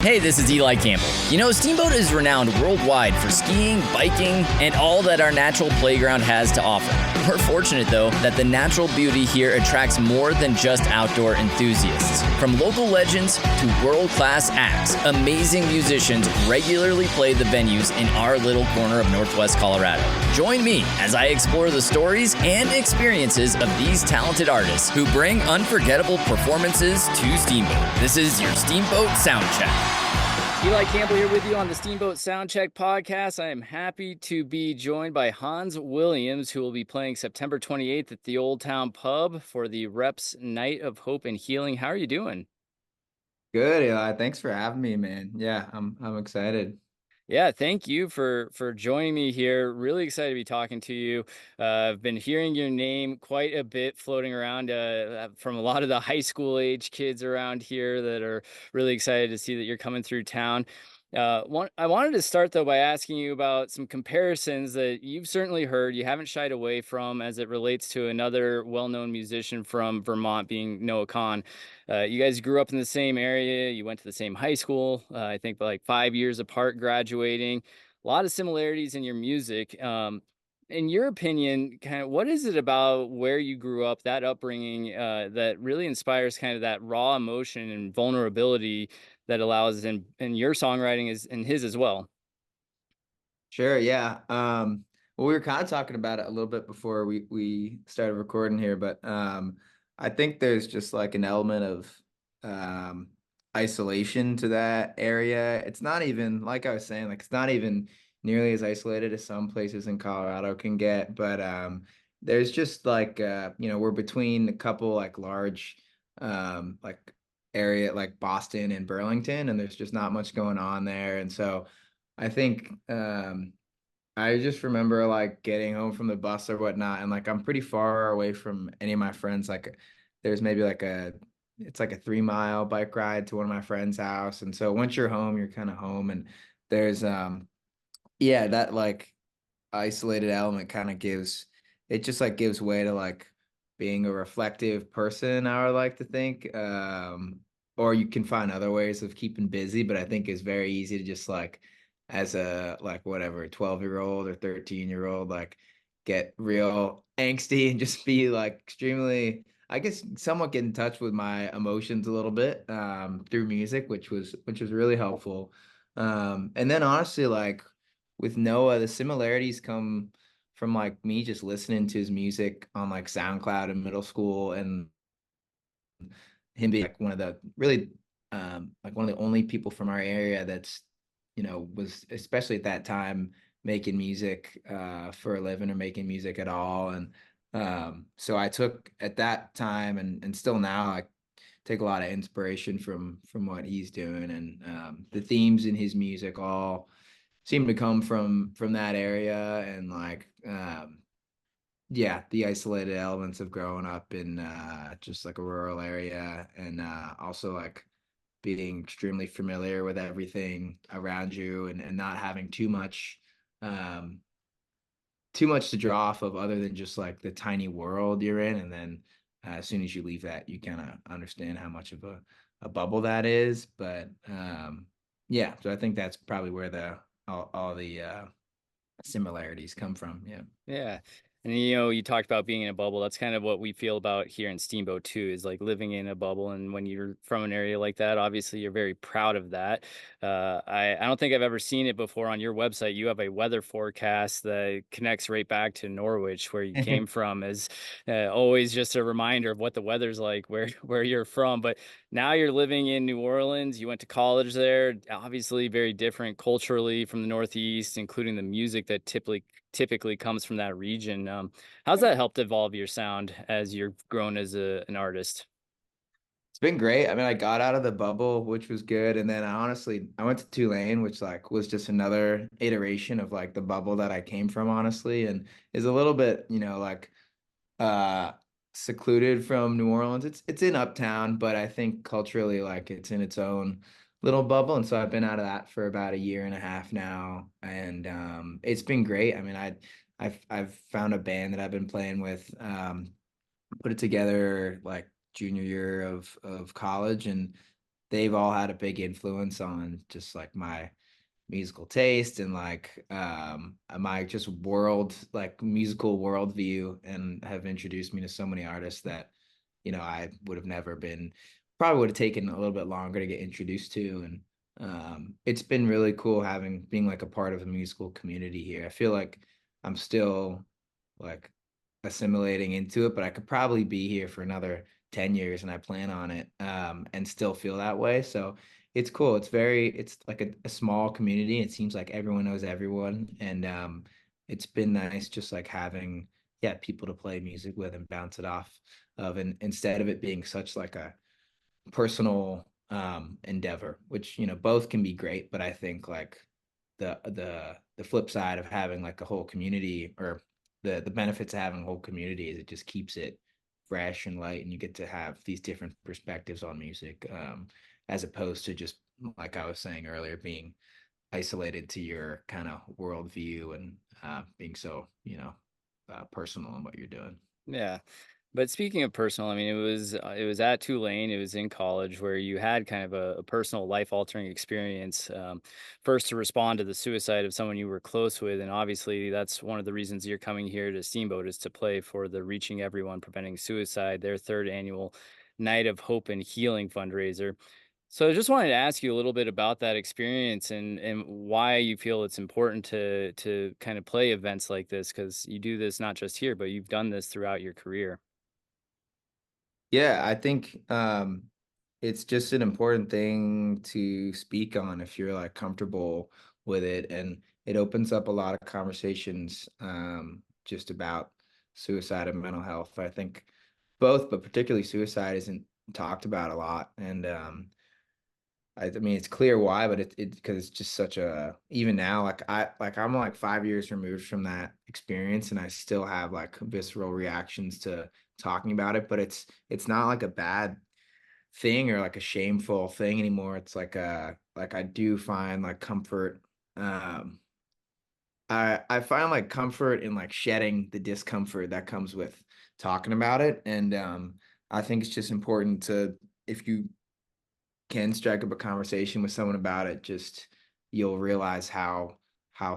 Hey, this is Eli Campbell. You know, Steamboat is renowned worldwide for skiing, biking, and all that our natural playground has to offer. We're fortunate, though, that the natural beauty here attracts more than just outdoor enthusiasts. From local legends to world-class acts, amazing musicians regularly play the venues in our little corner of Northwest Colorado. Join me as I explore the stories and experiences of these talented artists who bring unforgettable performances to Steamboat. This is your Steamboat Soundcheck. Eli Campbell here with you on the Steamboat Soundcheck podcast. I am happy to be joined by Hans Williams, who will be playing September 28th at the Old Town Pub for the Reps Night of Hope and Healing. How are you doing? Good, Eli. Thanks for having me, man. Yeah, I'm excited. Yeah, thank you for joining me here. Really excited to be talking to you. I've been hearing your name quite a bit floating around from a lot of the high school age kids around here that are really excited to see that you're coming through town. I wanted to start though by asking you about some comparisons that you've certainly heard, you haven't shied away from as it relates to another well-known musician from Vermont, being Noah Kahn. You guys grew up in the same area. You went to the same high school, I think like 5 years apart, graduating. A lot of similarities in your music. In your opinion, kind of what is it about where you grew up, that upbringing, that really inspires kind of that raw emotion and vulnerability that allows in your songwriting is in his as well? Sure, yeah. Well, we were kind of talking about it a little bit before we started recording here, but I think there's just like an element of isolation to that area. It's not even like I was saying, like it's not even nearly as isolated as some places in Colorado can get, but there's just like we're between a couple like large like area like Boston and Burlington, and there's just not much going on there. And so I think I just remember like getting home from the bus or whatnot, and like I'm pretty far away from any of my friends. Like there's maybe like it's like a 3 mile bike ride to one of my friends' house. And so once you're home, you're kind of home. And there's yeah, that like isolated element kind of gives it just like gives way to like being a reflective person, I would like to think. Or you can find other ways of keeping busy, but I think it's very easy to just like as a like whatever 12-year-old or 13-year-old like get real angsty and just be like extremely, I guess, somewhat get in touch with my emotions a little bit through music, which was really helpful. And then honestly, like with Noah, the similarities come from like me just listening to his music on like SoundCloud in middle school, and him being like one of the really like one of the only people from our area that's was especially at that time making music for a living or making music at all. And so I took at that time and still now I take a lot of inspiration from what he's doing. And the themes in his music all seem to come from that area. And like yeah, the isolated elements of growing up in just like a rural area, and also like being extremely familiar with everything around you, and not having um too much to draw off of other than just like the tiny world you're in. And then as soon as you leave that, you kind of understand how much of a bubble that is. But yeah, so I think that's probably where the all the similarities come from. Yeah. Yeah. And you talked about being in a bubble. That's kind of what we feel about here in Steamboat too, is like living in a bubble. And when you're from an area like that, obviously you're very proud of that. I don't think I've ever seen it before on your website. You have a weather forecast that connects right back to Norwich, where you came from, as always just a reminder of what the weather's like where you're from. But now you're living in New Orleans. You went to college there, obviously very different culturally from the Northeast, including the music that typically comes from that region. How's that helped evolve your sound as you're grown as an artist? It's been great. I mean, I got out of the bubble, which was good. And then I went to Tulane, which like was just another iteration of like the bubble that I came from, honestly, and is a little bit, like uh secluded from New Orleans. It's in Uptown, but I think culturally like it's in its own little bubble. And so I've been out of that for about a year and a half now. And it's been great. I mean, I've found a band that I've been playing with, put it together like junior year of college, and they've all had a big influence on just like my musical taste and like my just musical worldview, and have introduced me to so many artists that I would have never been probably would have taken a little bit longer to get introduced to. And it's been really cool being like a part of a musical community here. I feel like I'm still like assimilating into it, but I could probably be here for another 10 years, and I plan on it, and still feel that way. So it's cool. It's like a small community. It seems like everyone knows everyone. And it's been nice just like having, yeah, people to play music with and bounce it off of. And instead of it being such like a personal endeavor, which both can be great, but I think like the flip side of having like a whole community, or the benefits of having a whole community, is it just keeps it fresh and light, and you get to have these different perspectives on music, as opposed to just, like I was saying earlier, being isolated to your kind of worldview, and being so personal in what you're doing. Yeah. But speaking of personal, I mean, it was at Tulane. It was in college where you had kind of a personal life altering experience. First, to respond to the suicide of someone you were close with, and obviously that's one of the reasons you're coming here to Steamboat, is to play for the Reaching Everyone Preventing Suicide, their third annual Night of Hope and Healing fundraiser. So I just wanted to ask you a little bit about that experience, and why you feel it's important to kind of play events like this, because you do this not just here, but you've done this throughout your career. Yeah, I think it's just an important thing to speak on if you're like comfortable with it, and it opens up a lot of conversations, just about suicide and mental health. I think both, but particularly suicide isn't talked about a lot. And I mean, it's clear why, but it because it's just such a, even now, I'm like 5 years removed from that experience, and I still have like visceral reactions to talking about it. But it's not like a bad thing or like a shameful thing anymore. It's like I do find like comfort. Um, I find like comfort in like shedding the discomfort that comes with talking about it. And I think it's just important to, if you can strike up a conversation with someone about it, just you'll realize how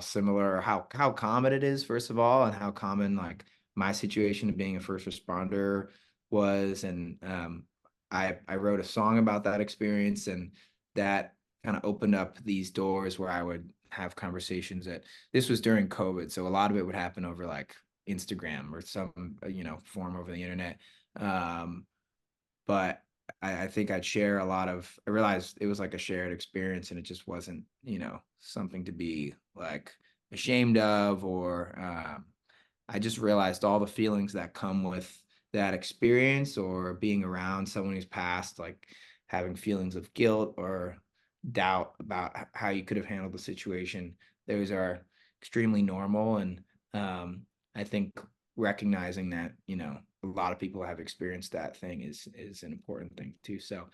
similar, or how common it is, first of all, and how common like my situation of being a first responder was. And I wrote a song about that experience, and that kind of opened up these doors where I would have conversations. That This was during COVID, so a lot of it would happen over like Instagram or some form over the internet. But I think I'd share a lot of, I realized it was like a shared experience, and it just wasn't, something to be like ashamed of, or I just realized all the feelings that come with that experience, or being around someone who's passed, like having feelings of guilt or doubt about how you could have handled the situation. Those are extremely normal. And I think recognizing that, a lot of people have experienced that thing is an important thing too. So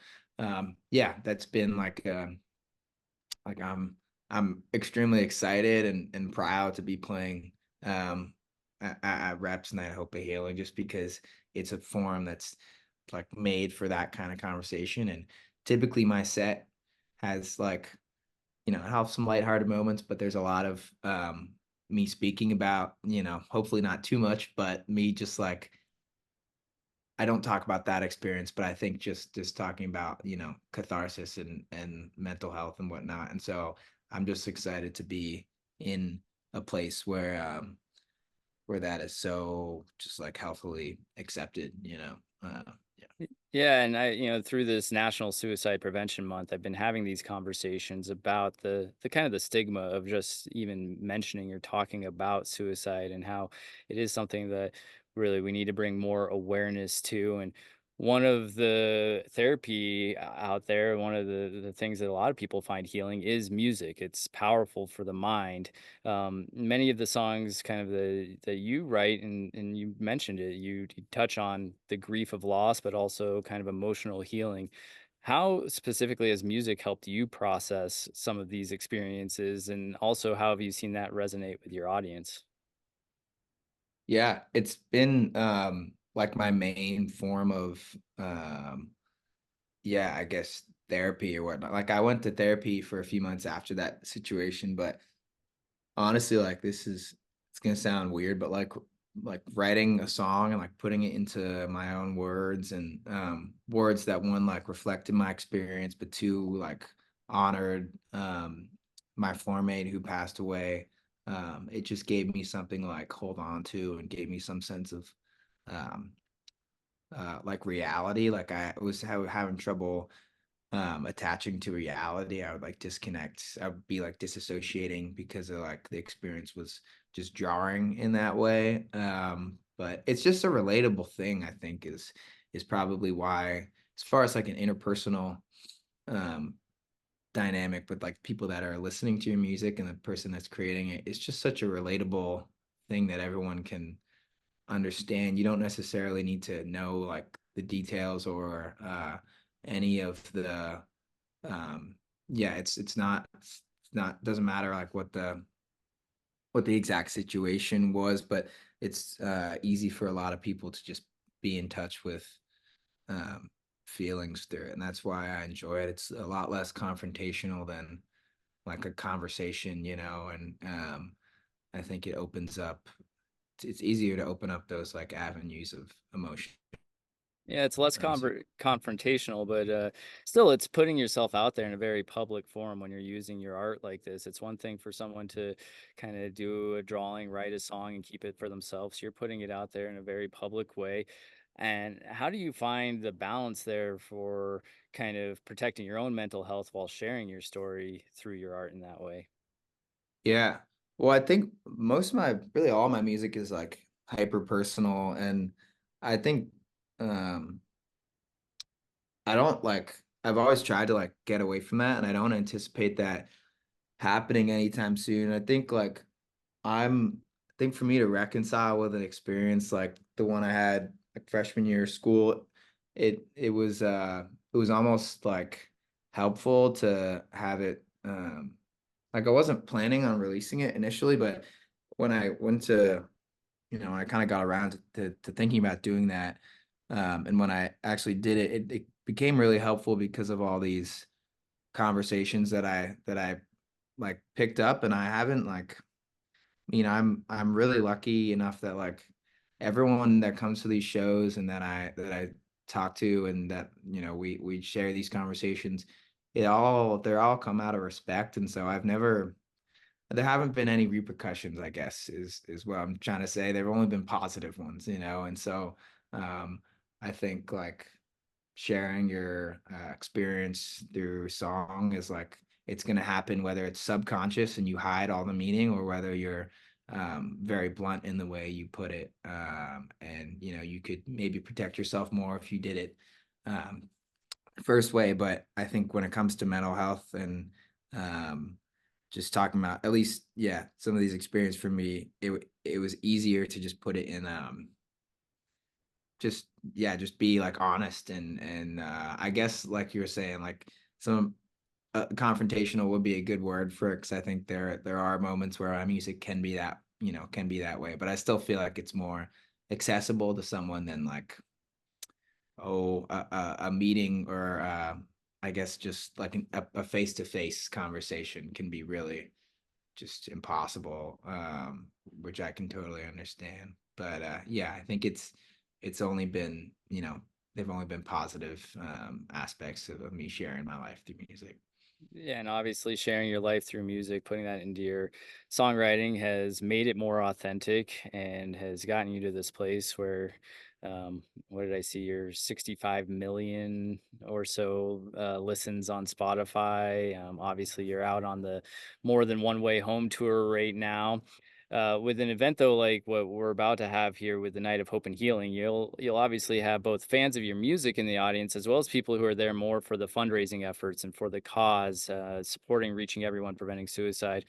yeah, that's been like I'm extremely excited and proud to be playing um at Reps Night Hope of Healing, just because it's a forum that's like made for that kind of conversation. And typically my set has like, have some lighthearted moments, but there's a lot of me speaking about, hopefully not too much, but me just like, I don't talk about that experience, but I think just talking about, catharsis and mental health and whatnot. And so I'm just excited to be in a place where that is so just like healthily accepted. Yeah. Yeah, and through this National Suicide Prevention Month, I've been having these conversations about the kind of the stigma of just even mentioning or talking about suicide, and how it is something that really we need to bring more awareness to. And one of the therapy out there, one of the things that a lot of people find healing is music. It's powerful for the mind. Many of the songs kind of that you write, and you mentioned it, you touch on the grief of loss, but also kind of emotional healing. How specifically has music helped you process some of these experiences, and also how have you seen that resonate with your audience? Yeah, it's been like my main form of yeah, I guess therapy or whatnot. Like I went to therapy for a few months after that situation, but honestly, like it's gonna sound weird, but like writing a song and like putting it into my own words and words that one like reflected my experience, but two like honored my floormate who passed away. It just gave me something like hold on to and gave me some sense of um like reality. Like I was having trouble attaching to reality. I would like disconnect. I would be like disassociating because of like the experience was just jarring in that way. But it's just a relatable thing, I think, is probably why, as far as like an interpersonal um dynamic with like people that are listening to your music and the person that's creating it, it's just such a relatable thing that everyone can understand. You don't necessarily need to know like the details or any of the yeah, it's not doesn't matter like what the exact situation was, but it's easy for a lot of people to just be in touch with um feelings through it. And that's why I enjoy it. It's a lot less confrontational than like a conversation, and I think it opens up it's easier to open up those like avenues of emotion. Yeah, it's less So confrontational, but still, it's putting yourself out there in a very public forum when you're using your art like this. It's one thing for someone to kind of do a drawing, write a song, and keep it for themselves. You're putting it out there in a very public way. And how do you find the balance there for kind of protecting your own mental health while sharing your story through your art in that way? yeah. Well, I think most of my, really all my music is like hyper personal. And I think um I don't like, I've always tried to like get away from that. And I don't anticipate that happening anytime soon. I think for me to reconcile with an experience like the one I had like freshman year of school, it was almost like helpful to have it. Like I wasn't planning on releasing it initially, but when I went to, I kind of got around to thinking about doing that. And when I actually did it, it became really helpful because of all these conversations that I like picked up, and I haven't like, I'm really lucky enough that like everyone that comes to these shows and that I talk to and that, we share these conversations, they're all come out of respect. And so there haven't been any repercussions, I guess, is what I'm trying to say. There've only been positive ones, and so um, I think like sharing your experience through song is like it's going to happen whether it's subconscious and you hide all the meaning or whether you're very blunt in the way you put it. And you could maybe protect yourself more if you did it um, first way. But I think when it comes to mental health and um, just talking about, at least, yeah, some of these experience for me, it was easier to just put it in just, yeah, just be like honest and I guess like you were saying, like some confrontational would be a good word for it, because I think there are moments where our music can be that way, but I still feel like it's more accessible to someone than like, a meeting or I guess just like a face-to-face conversation can be really just impossible, which I can totally understand. But yeah, I think it's only been, they've only been positive aspects of me sharing my life through music. Yeah, and obviously sharing your life through music, putting that into your songwriting has made it more authentic and has gotten you to this place where, what did I see? Your 65 million or so listens on Spotify. Obviously, you're out on the more than one way home tour right now. With an event though, like what we're about to have here with the Night of Hope and Healing, you'll obviously have both fans of your music in the audience as well as people who are there more for the fundraising efforts and for the cause, supporting reaching everyone preventing suicide.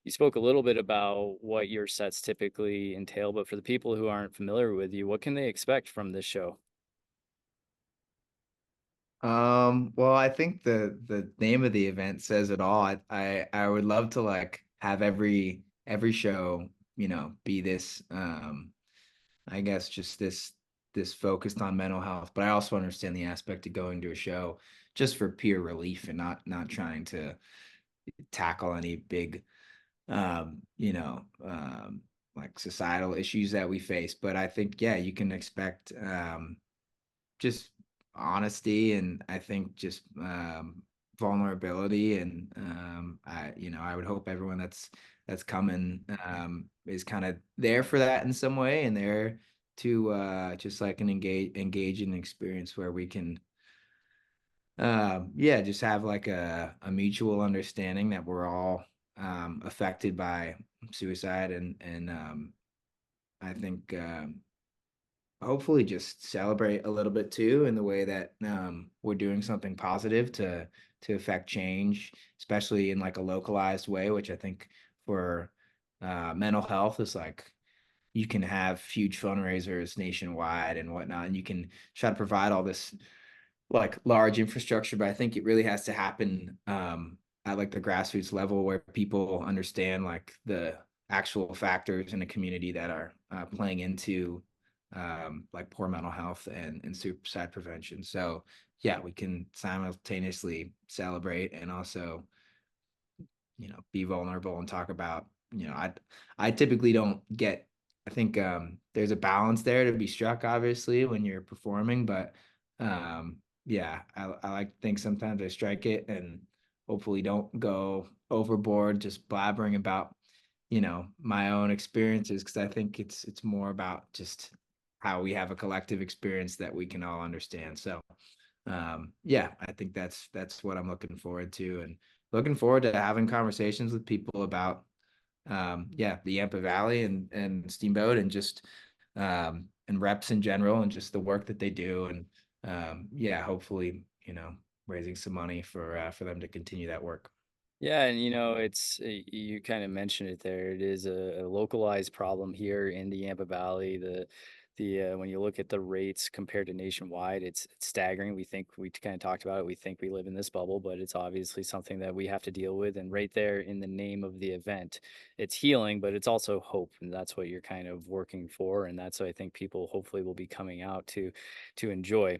You spoke a little bit about what your sets typically entail, but for the people who aren't familiar with you, what can they expect from this show? Well, I think the name of the event says it all. I would love to like have every show, be this I guess just this focused on mental health, but I also understand the aspect of going to a show just for pure relief and not trying to tackle any big you know, like societal issues that we face. But I think, yeah, you can expect just honesty, and I think just vulnerability. And I would hope everyone that's coming is kind of there for that in some way, and there to just like an engage in an experience where we can yeah, just have like a mutual understanding that we're all affected by suicide. And I think hopefully just celebrate a little bit too, in the way that we're doing something positive to affect change, especially in like a localized way, which I think for mental health is like you can have huge fundraisers nationwide and whatnot, and you can try to provide all this like large infrastructure, but I think it really has to happen at like the grassroots level, where people understand like the actual factors in a community that are playing into like poor mental health and suicide prevention. So yeah, we can simultaneously celebrate and also, be vulnerable and talk about, I typically don't get, I think there's a balance there to be struck, obviously, when you're performing, but yeah, I like to think sometimes I strike it and hopefully don't go overboard just blabbering about, my own experiences, because I think it's more about just how we have a collective experience that we can all understand. So yeah, I think that's what I'm looking forward to, and looking forward to having conversations with people about yeah, the Yampa Valley and Steamboat, and just and reps in general, and just the work that they do. And yeah, hopefully, raising some money for them to continue that work. Yeah, and it's you kind of mentioned it there. It is a localized problem here in the Yampa Valley. The when you look at the rates compared to nationwide, it's staggering. We kind of talked about it. We think we live in this bubble, but it's obviously something that we have to deal with. And right there in the name of the event, it's healing, but it's also hope, and that's what you're kind of working for. And that's what I think people hopefully will be coming out to enjoy.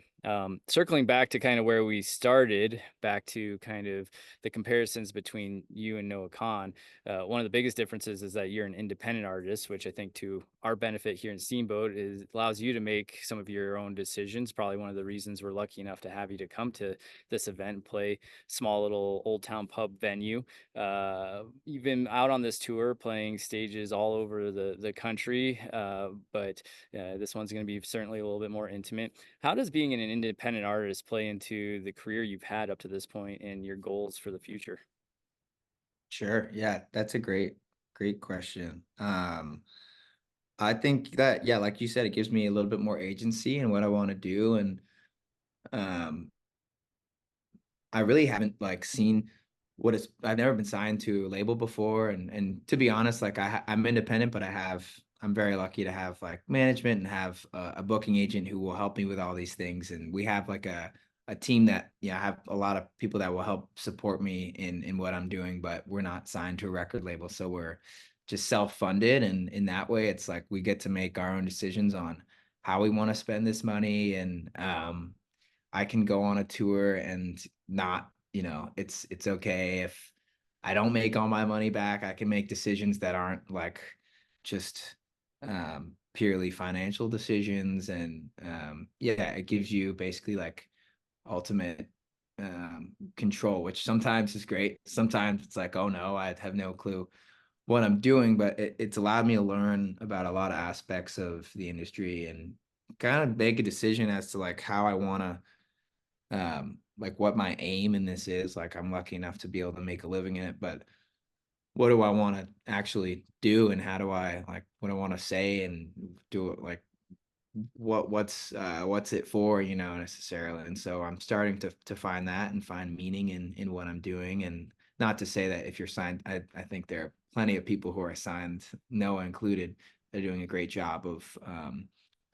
Circling back to kind of where we started, back to kind of the comparisons between you and Noah Khan. One of the biggest differences is that you're an independent artist, which I think to our benefit here in Steamboat is allows you to make some of your own decisions. Probably one of the reasons we're lucky enough to have you to come to this event and play small little old town pub venue. You've been out on this tour playing stages all over the country, but this one's going to be certainly a little bit more intimate. How does being an independent artist play into the career you've had up to this point and your goals for the future? Sure. Yeah, that's a great question. I think that, yeah, like you said, it gives me a little bit more agency in what I want to do. And um I really haven't like seen what is, I've never been signed to a label before. And to be honest, like I'm independent, but I'm very lucky to have like management and have a booking agent who will help me with all these things. And we have like a team that, I have a lot of people that will help support me in what I'm doing, but we're not signed to a record label. So we're just self-funded. And in that way, it's like we get to make our own decisions on how we want to spend this money. And I can go on a tour and not, it's okay if I don't make all my money back. I can make decisions that aren't like just purely financial decisions. And yeah, it gives you basically like ultimate control, which sometimes is great. Sometimes it's like, oh no, I have no clue what I'm doing, but it's allowed me to learn about a lot of aspects of the industry and kind of make a decision as to like how I want to like what my aim in this is. Like I'm lucky enough to be able to make a living in it, but what do I want to actually do, and how do I like what I want to say and do it, like what's it for, necessarily. And so I'm starting to find that and find meaning in what I'm doing. And not to say that if you're signed, I think there are plenty of people who are signed, Noah included, they're doing a great job of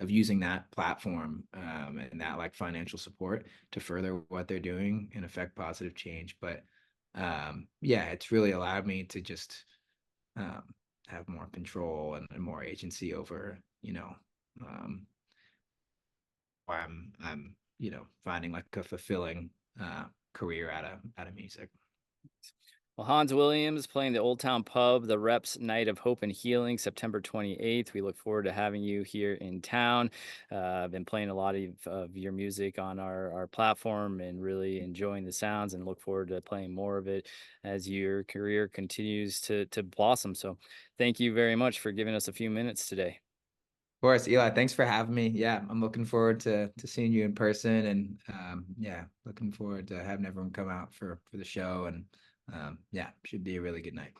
using that platform and that like financial support to further what they're doing and affect positive change. But yeah, it's really allowed me to just um, have more control and more agency over, um, why I'm finding like a fulfilling career out of music. Well, Hans Williams playing the Old Town Pub, the Reps Night of Hope and Healing, September 28th. We look forward to having you here in town. I've been playing a lot of your music on our platform and really enjoying the sounds, and look forward to playing more of it as your career continues to blossom. So thank you very much for giving us a few minutes today. Of course, Eli, thanks for having me. Yeah, I'm looking forward to seeing you in person, and yeah, looking forward to having everyone come out for the show, and yeah, should be a really good night.